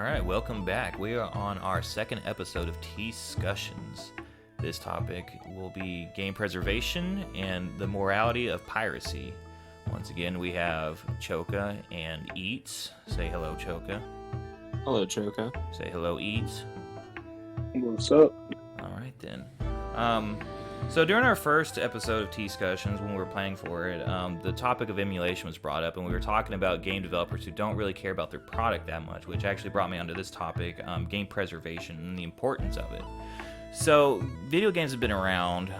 All right, welcome back. We are on our second episode of T-scussions. This topic will be game preservation and the morality of piracy. Once again, we have Choka and Eats. Say hello, Choka. Hello, Choka. Say hello, Eats. What's up? All right, then. So during our first episode of T-scussions, when we were planning for it, the topic of emulation was brought up, and we were talking about game developers who don't really care about their product that much, which actually brought me onto this topic, game preservation and the importance of it. So video games have been around,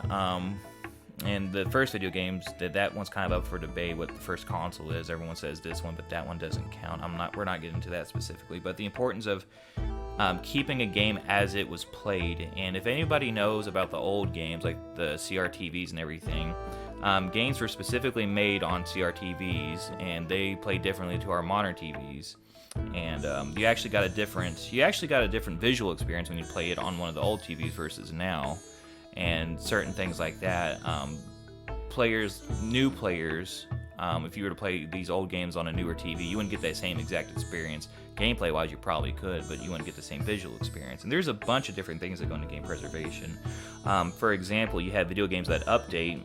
and the first video games, that one's kind of up for debate what the first console is. Everyone says this one, but that one doesn't count. We're not getting into that specifically, but the importance of keeping a game as it was played. And if anybody knows about the old games, like the CRTVs and everything, games were specifically made on CRTVs, and they play differently to our modern TVs. And you actually got a different visual experience when you play it on one of the old TVs versus now, and certain things like that. New players, if you were to play these old games on a newer TV, you wouldn't get that same exact experience. Gameplay-wise, you probably could, but you wouldn't get the same visual experience. And there's a bunch of different things that go into game preservation. For example, you have video games that update.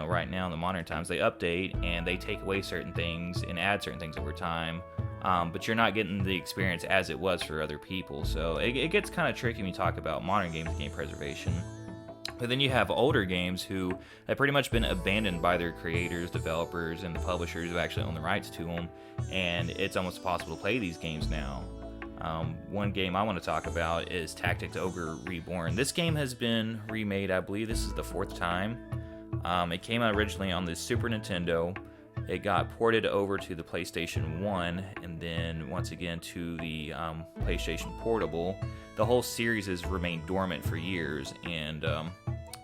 Right now in the modern times, they update and they take away certain things and add certain things over time. But you're not getting the experience as it was for other people. So it gets kind of tricky when you talk about modern games and game preservation. But then you have older games who have pretty much been abandoned by their creators, developers, and the publishers who actually own the rights to them, and it's almost impossible to play these games now. One game I want to talk about is Tactics Ogre Reborn. This game has been remade, I believe this is the 4th time. It came out originally on the Super Nintendo. It got ported over to the PlayStation 1, and then once again to the PlayStation Portable. The whole series has remained dormant for years, and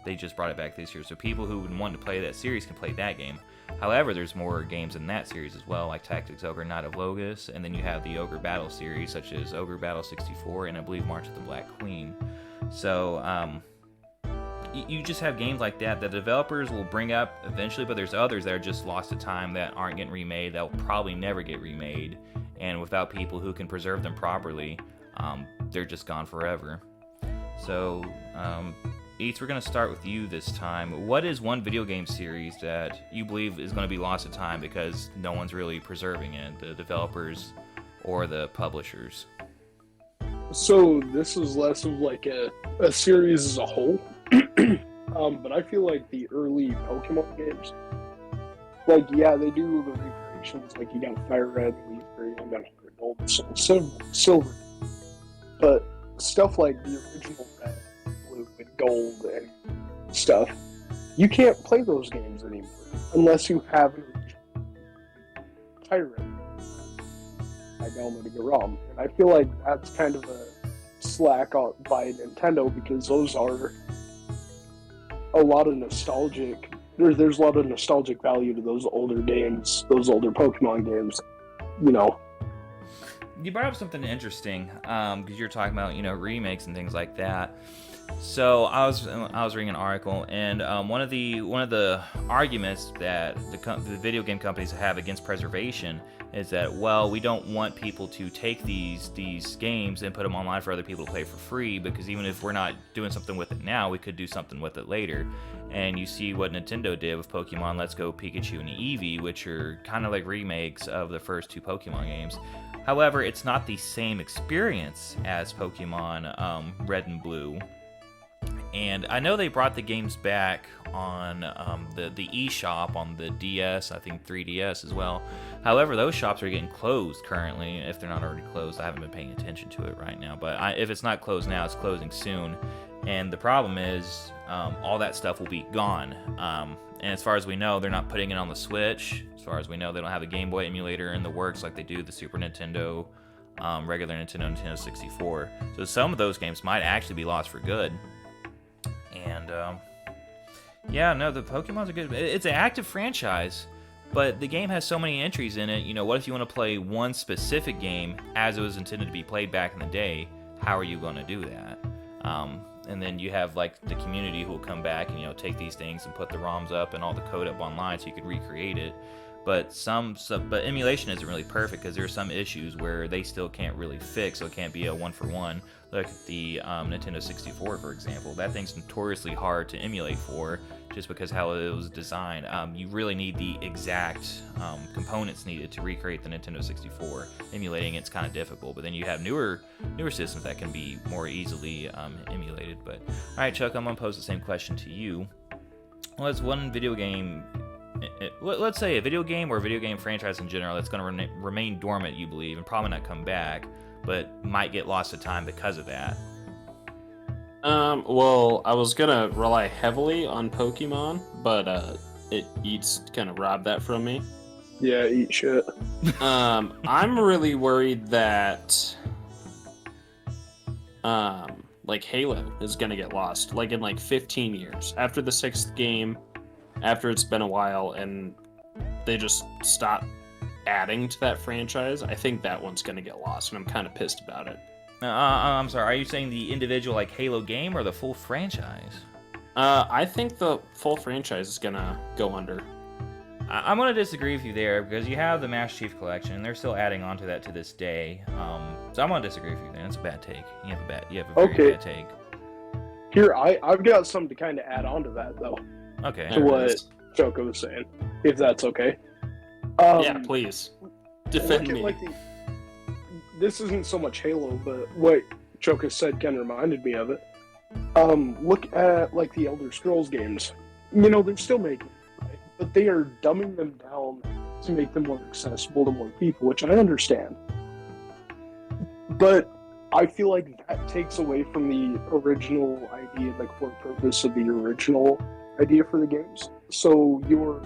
they just brought it back this year. So people who would want to play that series can play that game. However, there's more games in that series as well, like Tactics Ogre Knight of Logos, and then you have the Ogre Battle series, such as Ogre Battle 64, and I believe March of the Black Queen. So, you just have games like that the developers will bring up eventually, but there's others that are just lost to time that aren't getting remade, that will probably never get remade, and without people who can preserve them properly, they're just gone forever. So, Eats, we're going to start with you this time. What is one video game series that you believe is going to be lost to time because no one's really preserving it, the developers or the publishers? So this is less of like a series as a whole, but I feel like the early Pokemon games, like they do the recreations, like you got Fire Red, Leaf Green, you got Gold, Silver, but stuff like the original Red, Blue, and Gold and stuff, you can't play those games anymore unless you have an original Fire Red by downloading a ROM. And I feel like that's kind of a slack by Nintendo, because those are a lot of nostalgic. There's a lot of nostalgic value to those older games, those older Pokemon games. You brought up something interesting, because you're talking about remakes and things like that. So I was reading an article, and one of the arguments that the video game companies have against preservation is that, well, we don't want people to take these games and put them online for other people to play for free, because even if we're not doing something with it now, we could do something with it later. And you see what Nintendo did with Pokemon Let's Go Pikachu and Eevee, which are kind of like remakes of the first 2 Pokemon games. However, it's not the same experience as Pokemon Red and Blue. And I know they brought the games back on the eShop on the DS, I think 3DS as well. However, those shops are getting closed currently. If they're not already closed, I haven't been paying attention to it right now. But if it's not closed now, it's closing soon. And the problem is all that stuff will be gone. And as far as we know, they're not putting it on the Switch. As far as we know, they don't have a Game Boy emulator in the works like they do the Super Nintendo, regular Nintendo, Nintendo 64. So some of those games might actually be lost for good. And, the Pokemon's a good... It's an active franchise, but the game has so many entries in it. What if you want to play one specific game as it was intended to be played back in the day? How are you going to do that? And then you have, like, the community who will come back and, take these things and put the ROMs up and all the code up online so you can recreate it. but but emulation isn't really perfect because there's some issues where they still can't really fix, so it can't be a one-for-one. Look at the Nintendo 64, for example. That thing's notoriously hard to emulate for, just because how it was designed. You really need the exact components needed to recreate the Nintendo 64. Emulating it's kind of difficult, but then you have newer systems that can be more easily emulated. But all right, Chuck, I'm gonna pose the same question to you. What's one video game? Let's say a video game or a video game franchise in general that's going to remain dormant, you believe, and probably not come back, but might get lost to time because of that. Well, I was gonna rely heavily on Pokemon, but it Eats kind of robbed that from me. Yeah, eat shit. I'm really worried that like Halo is gonna get lost, like in like 15 years after the 6th game, after it's been a while, and they just stop adding to that franchise. I think that one's gonna get lost, and I'm kind of pissed about it. I'm sorry, are you saying the individual like Halo game or the full franchise? I think the full franchise is gonna go under. I'm going to disagree with you there because you have the Master Chief Collection, and they're still adding on to that to this day. So I'm going to disagree with you there. That's a bad take. You have a very bad take. Here, I've got something to kind of add on to that, though. Okay. To what Choka was saying, if that's okay. Yeah, please. Defend me. This isn't so much Halo, but what Choka said kind of reminded me of it. Look at, like, the Elder Scrolls games. You know, they're still making but they are dumbing them down to make them more accessible to more people, which I understand. But I feel like that takes away from the original idea, the core purpose of the original idea for the games. So you're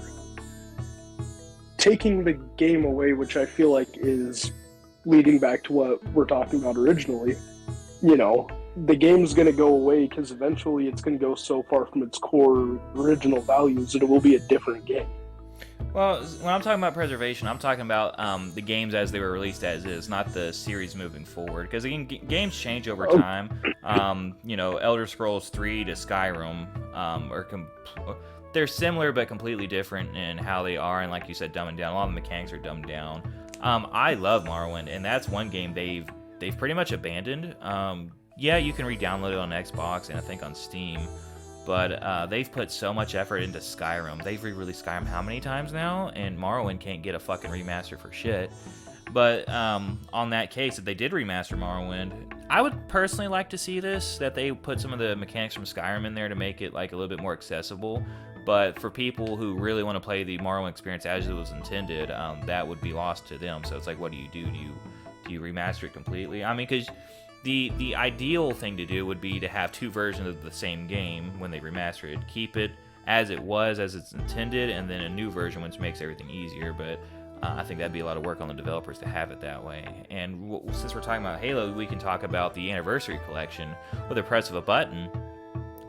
taking the game away, which I feel like is leading back to what we're talking about originally. You know, the game's going to go away because eventually it's going to go so far from its core original values that it will be a different game. Well, when I'm talking about preservation, I'm talking about the games as they were released as is, not the series moving forward. Because games change over time. You know, Elder Scrolls 3 to Skyrim they're similar but completely different in how they are, and like you said, dumbing down. A lot of the mechanics are dumbed down. I love Morrowind, and that's one game they've pretty much abandoned. Yeah, you can re-download it on Xbox and I think on Steam, but they've put so much effort into Skyrim. They've re-released Skyrim how many times now, and Morrowind can't get a fucking remaster for shit. But on that case, if they did remaster Morrowind, I would personally like to see this, that they put some of the mechanics from Skyrim in there to make it like a little bit more accessible. But for people who really want to play the Morrowind experience as it was intended, that would be lost to them. So it's like, what do? Do you remaster it completely? I mean, because the ideal thing to do would be to have two versions of the same game when they remaster it. Keep it as it was, as it's intended, and then a new version which makes everything easier. But I think that'd be a lot of work on the developers to have it that way. And since we're talking about Halo, we can talk about the Anniversary Collection. With the press of a button,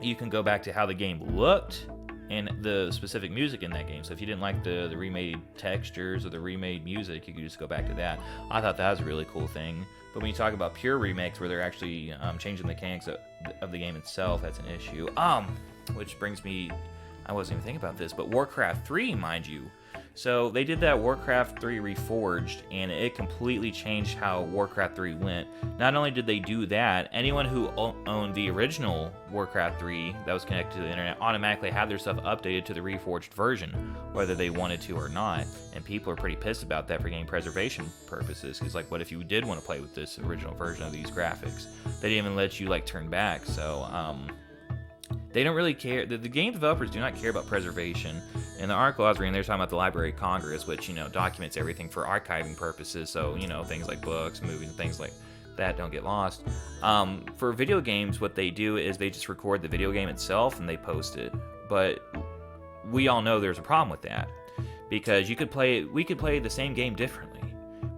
you can go back to how the game looked and the specific music in that game. So if you didn't like the remade textures or the remade music, you could just go back to that. I thought that was a really cool thing. But when you talk about pure remakes where they're actually changing the mechanics of the game itself, that's an issue. Which brings me, I wasn't even thinking about this, but Warcraft 3, mind you. So they did that Warcraft 3 Reforged, and it completely changed how Warcraft 3 went. Not only did they do that, anyone who owned the original Warcraft 3 that was connected to the internet automatically had their stuff updated to the Reforged version, whether they wanted to or not. And people are pretty pissed about that for game preservation purposes. Because, like, what if you did want to play with this original version of these graphics? They didn't even let you, like, turn back. So, they don't really care. The game developers do not care about preservation. In the article I was reading, they're talking about the Library of Congress, which, you know, documents everything for archiving purposes. So, you know, things like books, movies, and things like that don't get lost. For video games, what they do is they just record the video game itself and they post it. But we all know there's a problem with that, because we could play the same game differently.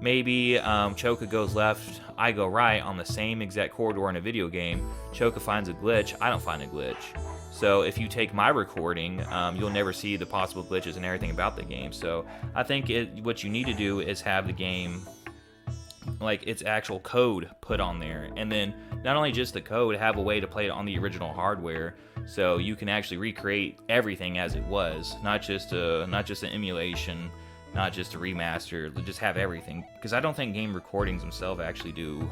Maybe Choka goes left, I go right on the same exact corridor in a video game. Choka finds a glitch, I don't find a glitch. So if you take my recording, you'll never see the possible glitches and everything about the game. So I think what you need to do is have the game, like its actual code put on there. And then not only just the code, have a way to play it on the original hardware. So you can actually recreate everything as it was, not just an emulation not just a remaster. Just have everything, because I don't think game recordings themselves actually do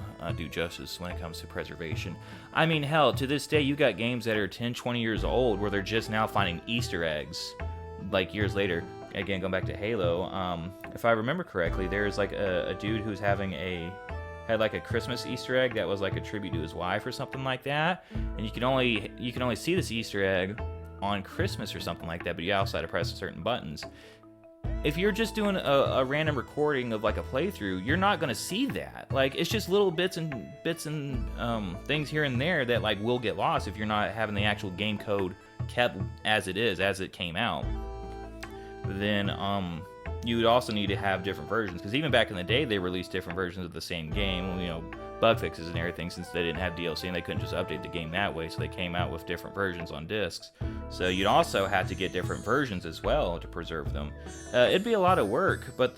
justice when it comes to preservation. I mean, hell, to this day, you got games that are 10, 20 years old where they're just now finding Easter eggs, like years later. Again, going back to Halo, if I remember correctly, there's like a dude who's had like a Christmas Easter egg that was like a tribute to his wife or something like that, and you can only see this Easter egg on Christmas or something like that, but you also had to press certain buttons. If you're just doing a random recording of like a playthrough, you're not gonna see that. Like, it's just little bits and things here and there that like will get lost if you're not having the actual game code kept as it is, as it came out. Then you would also need to have different versions, because even back in the day they released different versions of the same game, you know, bug fixes and everything, since they didn't have DLC and they couldn't just update the game that way, so they came out with different versions on discs. So you'd also have to get different versions as well to preserve them. It'd be a lot of work, but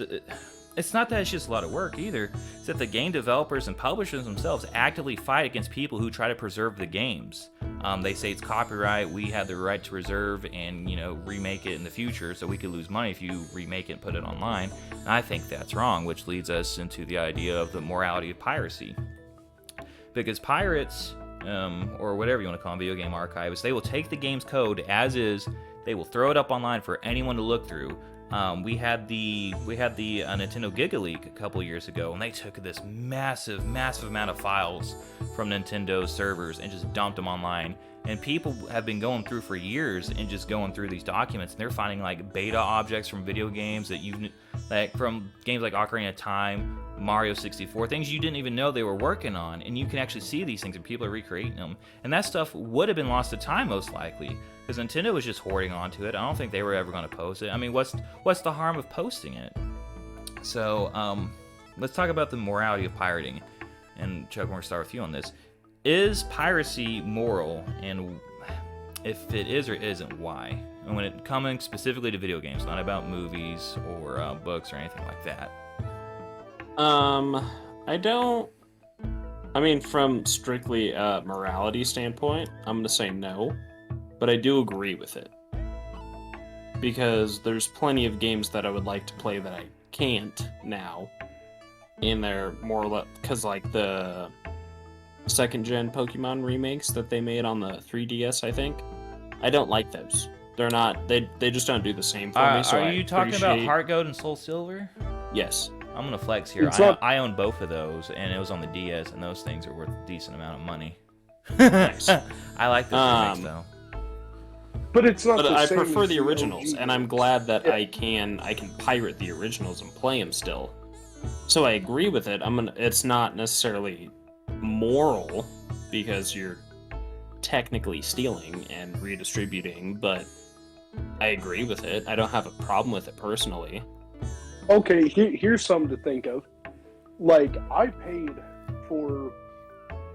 it's not that it's just a lot of work either. It's that the game developers and publishers themselves actively fight against people who try to preserve the games. They say it's copyright, we have the right to preserve and, you know, remake it in the future, so we could lose money if you remake it and put it online. And I think that's wrong, which leads us into the idea of the morality of piracy. Because pirates, or whatever you want to call them, video game archivists, they will take the game's code as is, they will throw it up online for anyone to look through. We had the Nintendo Giga Leak a couple years ago, and they took this massive amount of files from Nintendo's servers and just dumped them online. And people have been going through for years and just going through these documents, and they're finding like beta objects from video games from games like Ocarina of Time, Mario 64, things you didn't even know they were working on, and you can actually see these things and people are recreating them. And that stuff would have been lost to time most likely, because Nintendo was just hoarding onto it. I don't think they were ever going to post it. I mean, what's the harm of posting it? So let's talk about the morality of pirating. And Chuck, we're going to start with you on this. Is piracy moral, and if it is or isn't, why? And when it comes specifically to video games, not about movies or books or anything like that. I mean, from strictly a morality standpoint, I'm going to say no, but I do agree with it. Because there's plenty of games that I would like to play that I can't now. And they're more or less, because like the second-gen Pokemon remakes that they made on the 3DS, I think, I don't like those. They're not, they just don't do the same for me. So are you talking about Heart Gold and Soul Silver? Yes. I'm gonna flex here. I own both of those, and it was on the DS, and those things are worth a decent amount of money. Nice. I like those remakes though. But it's not. But the I same prefer as the originals, OG. and I'm glad that I can pirate the originals and play them still. So I agree with it. It's not necessarily moral because you're technically stealing and redistributing, but I agree with it. I don't have a problem with it personally. Okay, here's something to think of. Like, I paid for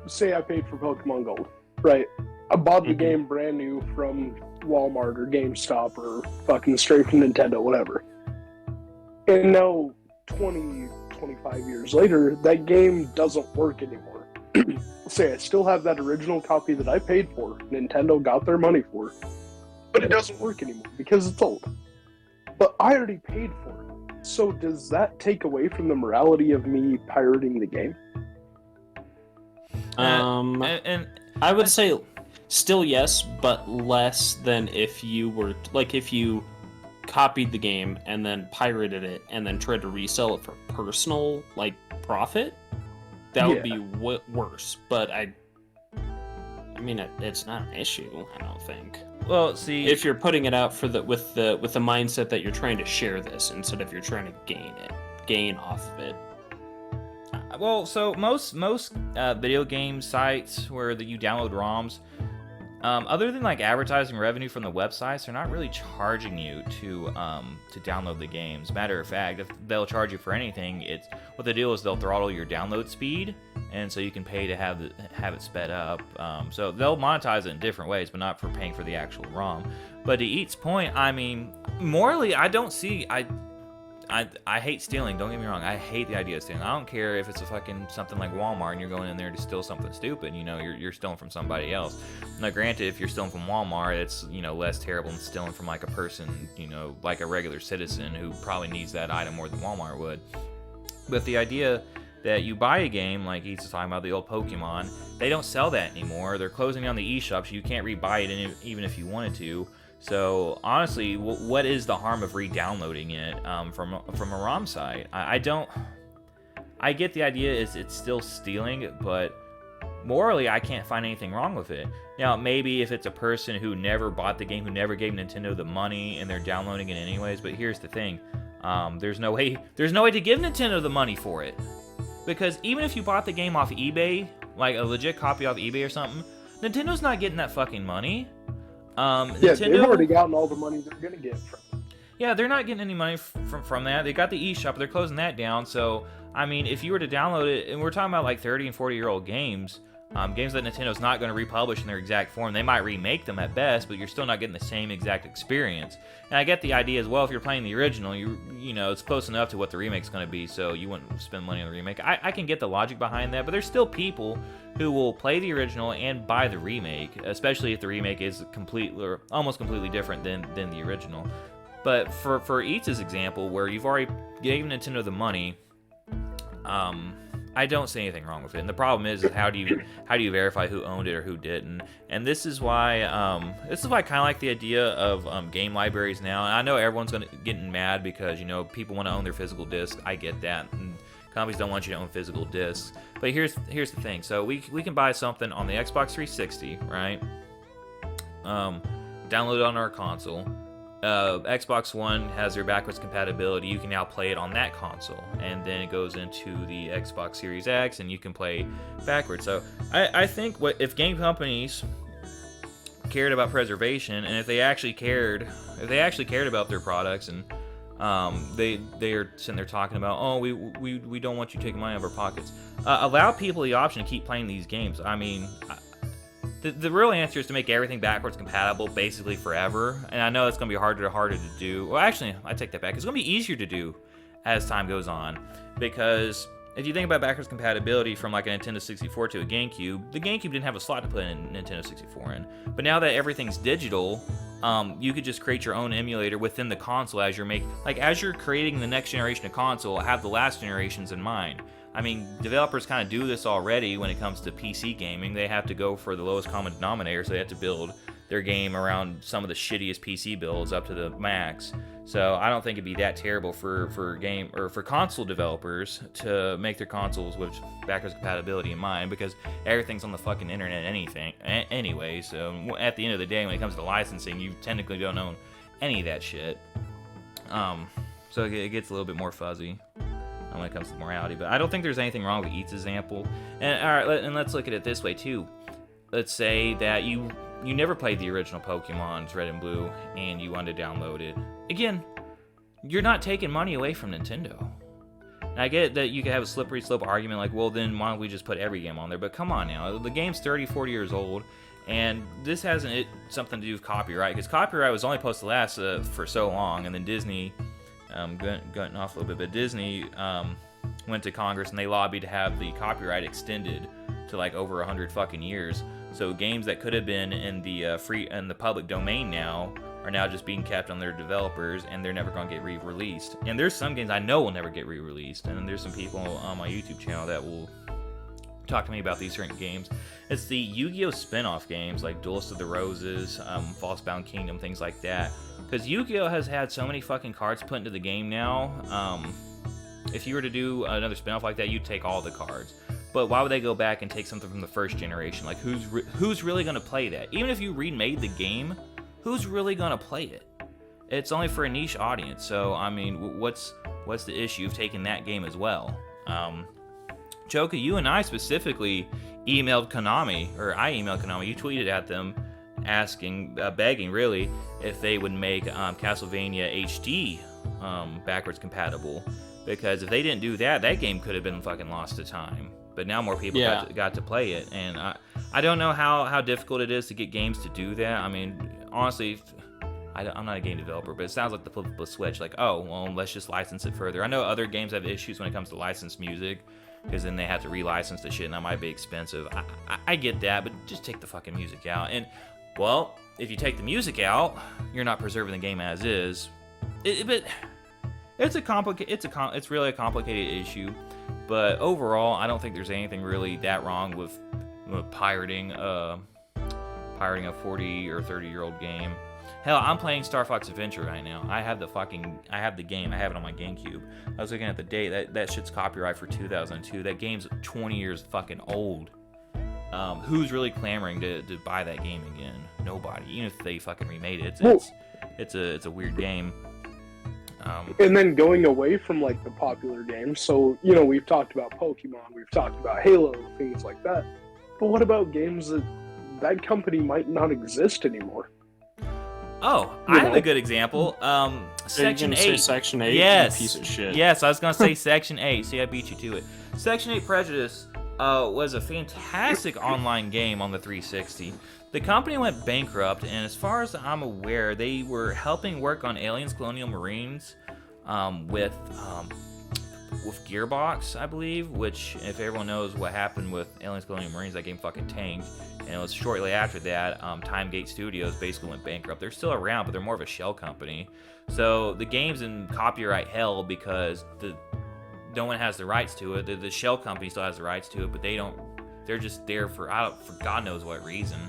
Pokemon Gold, right? I bought the game brand new from Walmart or GameStop or fucking straight from Nintendo, whatever. And now, 25 years later, that game doesn't work anymore. Say I still have that original copy that I paid for, Nintendo got their money for, but it doesn't work anymore because it's old. But I already paid for it. So does that take away from the morality of me pirating the game? And I would say still yes, but less than if you were if you copied the game and then pirated it and then tried to resell it for personal profit. That would be worse. But I mean, it's not an issue. I don't think. Well, see, if you're putting it out with the mindset that you're trying to share this instead of you're trying to gain off of it. Well, so most video game sites where you download ROMs, other than advertising revenue from the websites, they're not really charging you to download the games. Matter of fact, if they'll charge you for anything, it's what they do is they'll throttle your download speed, and so you can pay to have it sped up. So they'll monetize it in different ways, but not for paying for the actual ROM. But to Eat's point, I mean, morally, I don't see I hate stealing. Don't get me wrong. I hate the idea of stealing. I don't care if it's a fucking something like Walmart and you're going in there to steal something stupid. You know, you're stealing from somebody else. Now, granted, if you're stealing from Walmart, it's, you know, less terrible than stealing from like a person, you know, like a regular citizen who probably needs that item more than Walmart would. But the idea that you buy a game, like he's talking about the old Pokemon, they don't sell that anymore. They're closing down the eShop, so you can't re-buy it even if you wanted to. So honestly, what is the harm of re-downloading it from a ROM site? I get the idea is it's still stealing, but morally I can't find anything wrong with it. Now maybe if it's a person who never bought the game, who never gave Nintendo the money, and they're downloading it anyways. But here's the thing, there's no way to give Nintendo the money for it, because even if you bought the game off eBay, like a legit copy off eBay or something, Nintendo's not getting that fucking money. Nintendo, they've already gotten all the money they're gonna get from it. Yeah, they're not getting any money from that. They got the eShop, but they're closing that down. So, I mean, if you were to download it, and we're talking about like 30 and 40-year-old games, games that Nintendo's not going to republish in their exact form. They might remake them at best, but you're still not getting the same exact experience. And I get the idea as well. If you're playing the original, you know, it's close enough to what the remake's going to be, so you wouldn't spend money on the remake. I can get the logic behind that, but there's still people who will play the original and buy the remake, especially if the remake is completely or almost completely different than the original. But for Eats' example, where you've already given Nintendo the money, I don't see anything wrong with it. And the problem is how do you verify who owned it or who didn't? And this is why I kind of like the idea of game libraries now. And I know everyone's getting mad because, you know, people want to own their physical discs. I get that. And companies don't want you to own physical discs. But here's the thing. So we can buy something on the Xbox 360, right? Download it on our console. Xbox One has their backwards compatibility. You can now play it on that console, and then it goes into the Xbox Series X, and you can play backwards. So I think if game companies cared about preservation, and if they actually cared about their products, and they are sitting there talking about, oh, we don't want you taking money out of our pockets. Allow people the option to keep playing these games. I mean, the real answer is to make everything backwards compatible basically forever. And I know it's going to be harder to do. Well, actually, I take that back. It's going to be easier to do as time goes on. Because if you think about backwards compatibility from like a Nintendo 64 to a GameCube, the GameCube didn't have a slot to put in Nintendo 64 in. But now that everything's digital, you could just create your own emulator within the console as you're creating the next generation of console, have the last generations in mind. I mean, developers kind of do this already when it comes to PC gaming. They have to go for the lowest common denominator, so they have to build their game around some of the shittiest PC builds up to the max. So I don't think it'd be that terrible for console developers to make their consoles with backwards compatibility in mind, because everything's on the fucking internet anyway. So at the end of the day, when it comes to licensing, you technically don't own any of that shit. So it gets a little bit more fuzzy when it comes to morality. But I don't think there's anything wrong with Eats' example. And all right, and let's look at it this way too. Let's say that you never played the original Pokemon's Red and Blue and you wanted to download it. Again, you're not taking money away from Nintendo. And I get that you could have a slippery slope argument like, well, then why don't we just put every game on there? But come on now, the game's 30, 40 years old, and this hasn't something to do with copyright, because copyright was only supposed to last for so long, and then Disney, going off a little bit, but Disney went to Congress and they lobbied to have the copyright extended to like over 100 fucking years. So games that could have been in the public domain now are now just being kept on their developers, and they're never going to get re-released. And there's some games I know will never get re-released, and there's some people on my YouTube channel that will talk to me about these certain games. It's the Yu-Gi-Oh! Spin-off games like Duelist of the Roses, Falsebound Kingdom, things like that. Because Yu-Gi-Oh! Has had so many fucking cards put into the game now. If you were to do another spin-off like that, you'd take all the cards. But why would they go back and take something from the first generation? Like, who's really going to play that? Even if you remade the game, who's really going to play it? It's only for a niche audience. So, I mean, what's the issue of taking that game as well? Choka, you and I specifically emailed Konami, or I emailed Konami. You tweeted at them asking, begging really, if they would make Castlevania HD backwards compatible. Because if they didn't do that, that game could have been fucking lost to time. But now more people got to play it, and I don't know how difficult it is to get games to do that. I mean, honestly, I'm not a game developer, but it sounds like the flip of a switch. Like, oh, well, let's just license it further. I know other games have issues when it comes to licensed music, because then they have to relicense the shit, and that might be expensive. I get that, but just take the fucking music out. And, well, if you take the music out, you're not preserving the game as is. But it's really a complicated issue. But overall, I don't think there's anything really that wrong with pirating a 40 or 30-year-old game. Hell, I'm playing Star Fox Adventure right now. I have the game. I have it on my GameCube. I was looking at the date. That shit's copyright for 2002. That game's 20 years fucking old. Who's really clamoring to buy that game again? Nobody. Even if they fucking remade it, it's a weird game. And then going away from like the popular games, so we've talked about Pokemon, we've talked about Halo, things like that. But what about games that company might not exist anymore? Oh, I have a good example. Section 8. Section 8? Yes. You piece of shit. Yes, I was gonna say Section 8. See, I beat you to it. Section 8 Prejudice was a fantastic online game on the 360. The company went bankrupt, and as far as I'm aware, they were helping work on Aliens Colonial Marines with Gearbox, I believe, which, if everyone knows what happened with Aliens Colonial Marines, that game fucking tanked. And it was shortly after that, Timegate Studios basically went bankrupt. They're still around, but they're more of a shell company. So the game's in copyright hell because no one has the rights to it. The shell company still has the rights to it, but they're just there for God knows what reason.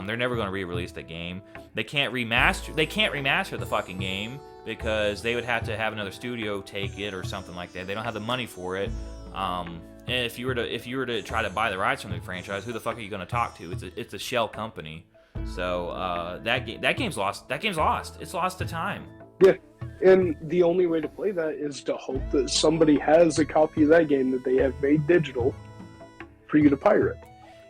They're never going to re-release the game. They can't remaster the fucking game because they would have to have another studio take it or something like that. They don't have the money for it. And if you were to try to buy the rights from the franchise, who the fuck are you going to talk to? It's a shell company. So that game's lost. That game's lost. It's lost to time. Yeah, and the only way to play that is to hope that somebody has a copy of that game that they have made digital for you to pirate.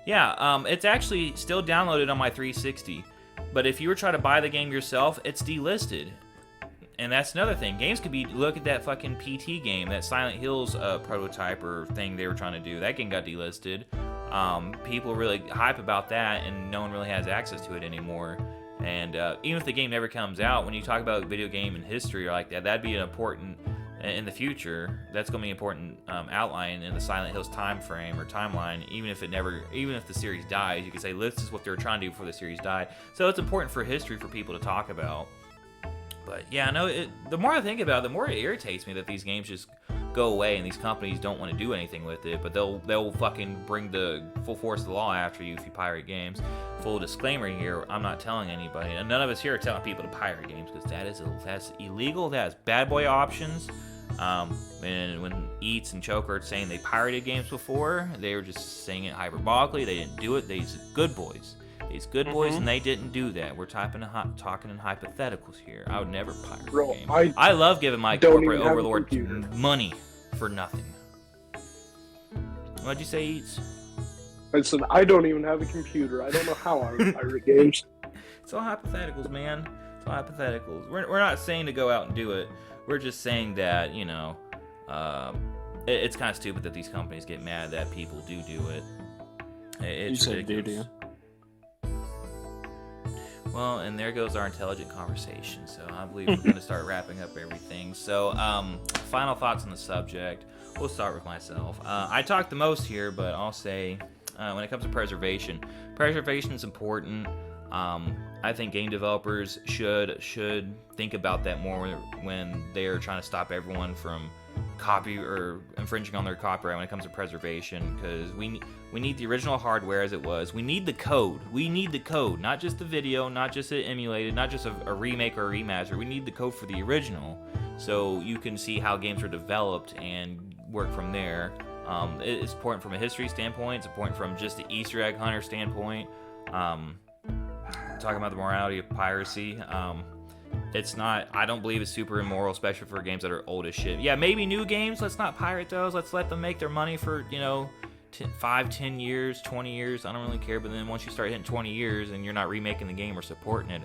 Yeah, it's actually still downloaded on my 360, but if you were trying to buy the game yourself, it's delisted. And that's another thing. Games could be, look at that fucking PT game, that Silent Hills prototype or thing they were trying to do. That game got delisted. People really hype about that, and no one really has access to it anymore. And even if the game never comes out, when you talk about video game and history or like that, that'd be an important, in the future, that's going to be an important outline in the Silent Hills time frame or timeline. Even if the series dies, you can say this is what they were trying to do before the series died. So it's important for history for people to talk about. But yeah, no, the more I think about it, the more it irritates me that these games just go away and these companies don't want to do anything with it, but they'll fucking bring the full force of the law after you if you pirate games. Full disclaimer here, I'm not telling anybody, and none of us here are telling people to pirate games because that's illegal. That has bad boy options. And when Eats and Choka are saying they pirated games before, they were just saying it hyperbolically. They didn't do it. They's good boys. These good boys, and they didn't do that. We're talking in hypotheticals here. I would never pirate a game. I love giving my corporate overlord money for nothing. What'd you say, Eats? I said, I don't even have a computer. I don't know how I would pirate games. It's all hypotheticals, man. It's all hypotheticals. We're not saying to go out and do it. We're just saying that, it's kind of stupid that these companies get mad that people do it. It's ridiculous. Well, and there goes our intelligent conversation. So I believe we're going to start wrapping up everything. So, final thoughts on the subject. We'll start with myself. I talk the most here, but I'll say, when it comes to preservation is important. I think game developers should think about that more when they are trying to stop everyone from copy or infringing on their copyright when it comes to preservation, because we need the original hardware as it was. We need the code. Not just the video, not just it emulated, not just a remake or a remaster. We need the code for the original, so you can see how games are developed and work from there. It's important from a history standpoint. It's important from just the Easter egg hunter standpoint. Talking about the morality of piracy. I don't believe it's super immoral, especially for games that are old as shit. Yeah, maybe new games, let's not pirate those. Let's let them make their money for, 5, 10 years, 20 years. I don't really care. But then once you start hitting 20 years and you're not remaking the game or supporting it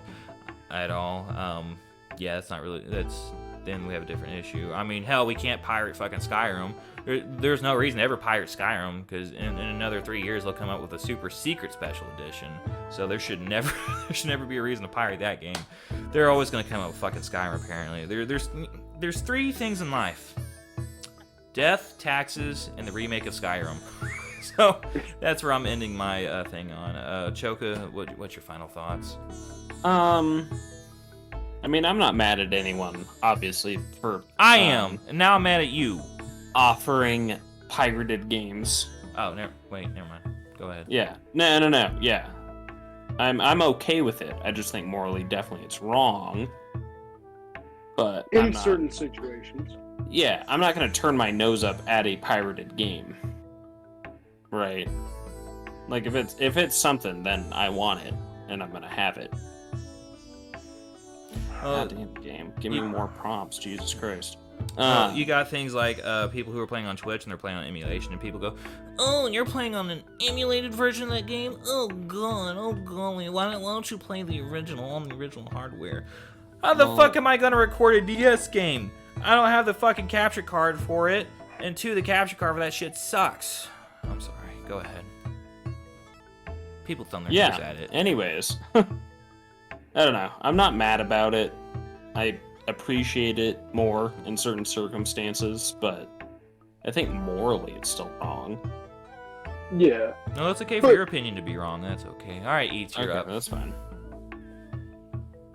at all, yeah, that's then we have a different issue. I mean, hell, we can't pirate fucking Skyrim. There's no reason to ever pirate Skyrim, because in another 3 years they'll come out with a super secret special edition. So there should never be a reason to pirate that game. They're always gonna come out with fucking Skyrim. Apparently, there's 3 things in life: death, taxes, and the remake of Skyrim. So that's where I'm ending my thing on. Choka, what's your final thoughts? I mean, I'm not mad at anyone, obviously, for I am, and now I'm mad at you. Offering pirated games. Oh, never mind. Go ahead. Yeah. No. Yeah. I'm okay with it. I just think morally, definitely, it's wrong. But in certain situations. Yeah, I'm not gonna turn my nose up at a pirated game. Right. Like if it's something, then I want it, and I'm gonna have it. Goddamn game. Give me more prompts, Jesus Christ. You got things like people who are playing on Twitch and they're playing on emulation, and people go, "Oh, you're playing on an emulated version of that game? Oh god, oh golly, why don't you play the original on the original hardware?" How the fuck am I gonna record a DS game? I don't have the fucking capture card for it, and 2, the capture card for that shit sucks. I'm sorry. Go ahead. People thumb their nose at it. Anyways, I don't know. I'm not mad about it. I appreciate it more in certain circumstances, but I think morally it's still wrong. Yeah. No, it's okay for your opinion to be wrong. That's okay. All right, Eats, you're up. That's fine.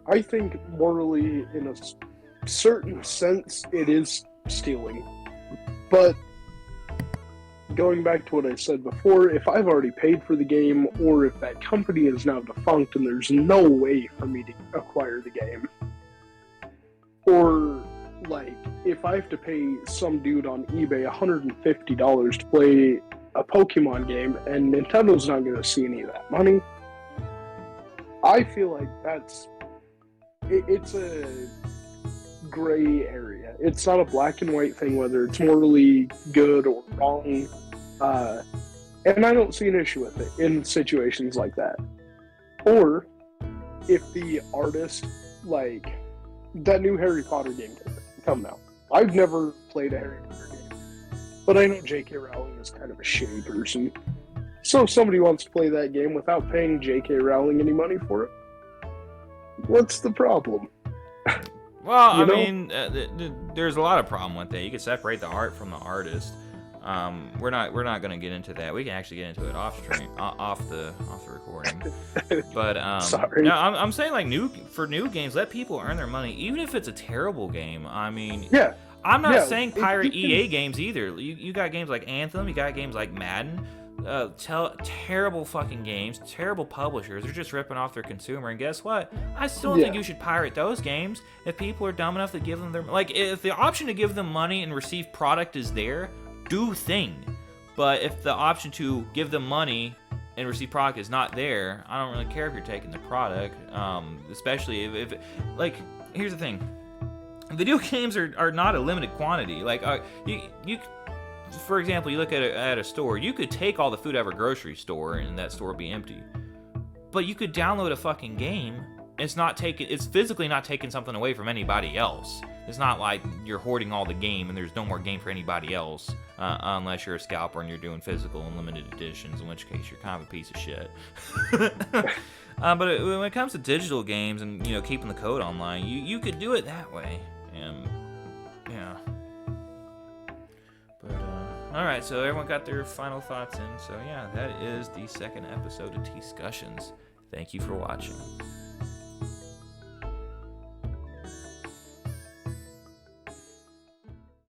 I think morally, in a certain sense, it is stealing. But going back to what I said before, if I've already paid for the game, or if that company is now defunct and there's no way for me to acquire the game, or like if I have to pay some dude on eBay $150 to play a Pokemon game and Nintendo's not going to see any of that money, I feel like it's a gray area. It's not a black and white thing whether it's morally good or wrong, and I don't see an issue with it in situations like that. Or if the artist, like that new Harry Potter game come out. I've never played a Harry Potter game, but I know J.K. Rowling is kind of a shitty person. So if somebody wants to play that game without paying J.K. Rowling any money for it, what's the problem? Well, I mean, there's a lot of problem with that. You could separate the art from the artist. We're not going to get into that. We can actually get into it off the recording. But sorry. No, I'm saying like for new games, let people earn their money, even if it's a terrible game. I mean, yeah. I'm not saying pirate EA games either. You got games like Anthem, you got games like Madden. Terrible fucking games, terrible publishers. They're just ripping off their consumer. And guess what? I still don't think you should pirate those games. If people are dumb enough to give them if the option to give them money and receive product is there, do thing. But if the option to give them money and receive product is not there, I don't really care if you're taking the product. Especially if here's the thing. Video games are not a limited quantity. Like you for example, you look at a store, you could take all the food out of a grocery store and that store would be empty. But you could download a fucking game. It's physically not taking something away from anybody else. It's not like you're hoarding all the game and there's no more game for anybody else, unless you're a scalper and you're doing physical and limited editions, in which case you're kind of a piece of shit. But when it comes to digital games and keeping the code online, you could do it that way. Yeah. But all right, so everyone got their final thoughts in. So yeah, that is the second episode of T-scussions. Thank you for watching.